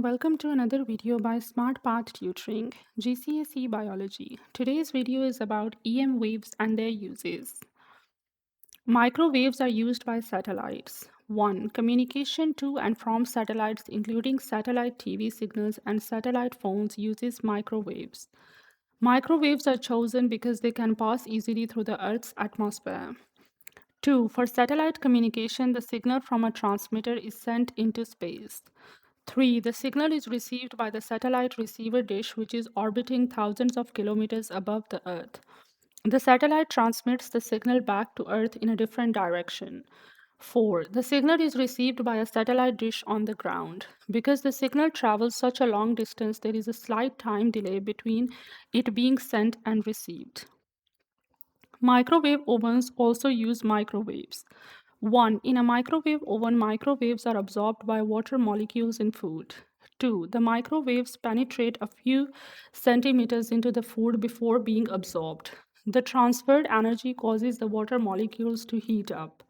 and welcome to another video by SmartPath Tutoring, GCSE Biology. Today's video is about EM waves and their uses. Microwaves are used by satellites. 1. Communication to and from satellites, including satellite TV signals and satellite phones, uses microwaves. Microwaves are chosen because they can pass easily through the Earth's atmosphere. 2. For satellite communication, the signal from a transmitter is sent into space. 3. The signal is received by the satellite receiver dish, which is orbiting thousands of kilometers above the Earth. The satellite transmits the signal back to Earth in a different direction. 4. The signal is received by a satellite dish on the ground. Because the signal travels such a long distance, there is a slight time delay between it being sent and received. Microwave ovens also use microwaves. 1. In a microwave oven, microwaves are absorbed by water molecules in food. 2. The microwaves penetrate a few centimeters into the food before being absorbed. The transferred energy causes the water molecules to heat up.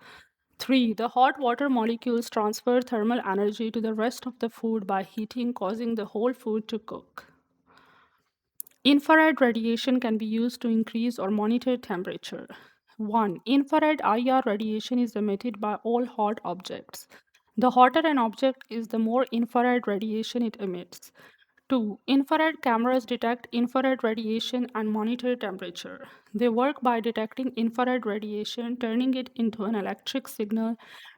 3. The hot water molecules transfer thermal energy to the rest of the food by heating, causing the whole food to cook. Infrared radiation can be used to increase or monitor temperature. 1. Infrared IR radiation is emitted by all hot objects. The hotter an object is, the more infrared radiation it emits. 2. Infrared cameras detect infrared radiation and monitor temperature. They work by detecting infrared radiation, turning it into an electric signal,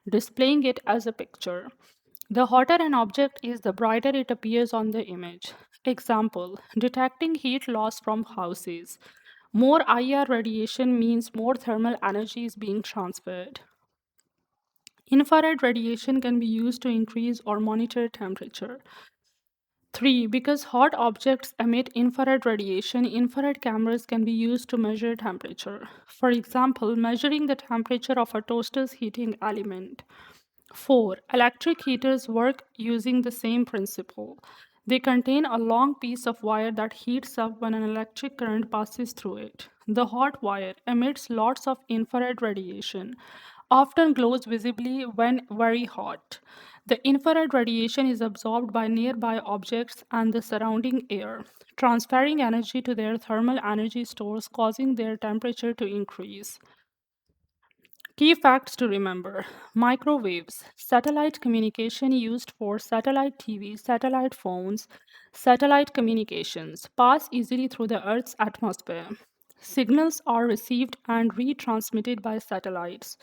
displaying it as a picture. The hotter an object is, the brighter it appears on the image. Example: detecting heat loss from houses. More IR radiation means more thermal energy is being transferred. Infrared radiation can be used to increase or monitor temperature. 3. Because hot objects emit infrared radiation, infrared cameras can be used to measure temperature. For example, measuring the temperature of a toaster's heating element. 4. Electric heaters work using the same principle. They contain a long piece of wire that heats up when an electric current passes through it. The hot wire emits lots of infrared radiation, often glows visibly when very hot. The infrared radiation is absorbed by nearby objects and the surrounding air, transferring energy to their thermal energy stores, causing their temperature to increase. Key facts to remember: microwaves, satellite communication used for satellite TV, satellite phones, satellite communications, pass easily through the Earth's atmosphere. Signals are received and retransmitted by satellites.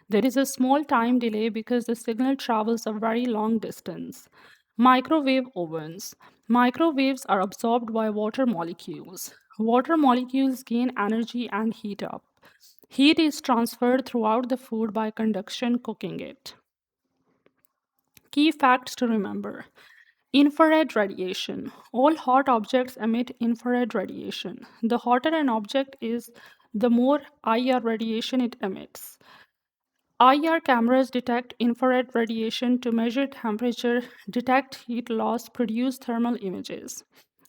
There is a small time delay because the signal travels a very long distance. Microwave ovens. Microwaves are absorbed by water molecules. Water molecules gain energy and heat up. Heat is transferred throughout the food by conduction, cooking it. Key facts to remember: infrared radiation. All hot objects emit infrared radiation. The hotter an object is, the more IR radiation it emits. IR cameras detect infrared radiation to measure temperature, detect heat loss, produce thermal images.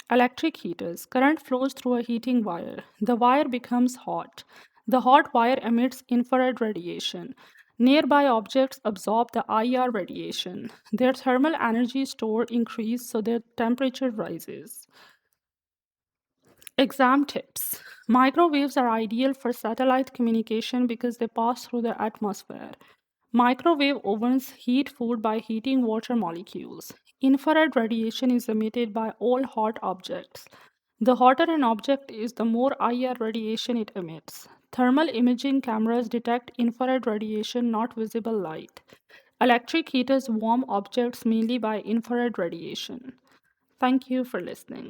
Electric heaters. Current flows through a heating wire. The wire becomes hot. The hot wire emits infrared radiation. Nearby objects absorb the IR radiation. Their thermal energy store increases, so their temperature rises. Exam tips. Microwaves are ideal for satellite communication because they pass through the atmosphere. Microwave ovens heat food by heating water molecules. Infrared radiation is emitted by all hot objects. The hotter an object is, the more IR radiation it emits. Thermal imaging cameras detect infrared radiation, not visible light. Electric heaters warm objects mainly by infrared radiation. Thank you for listening.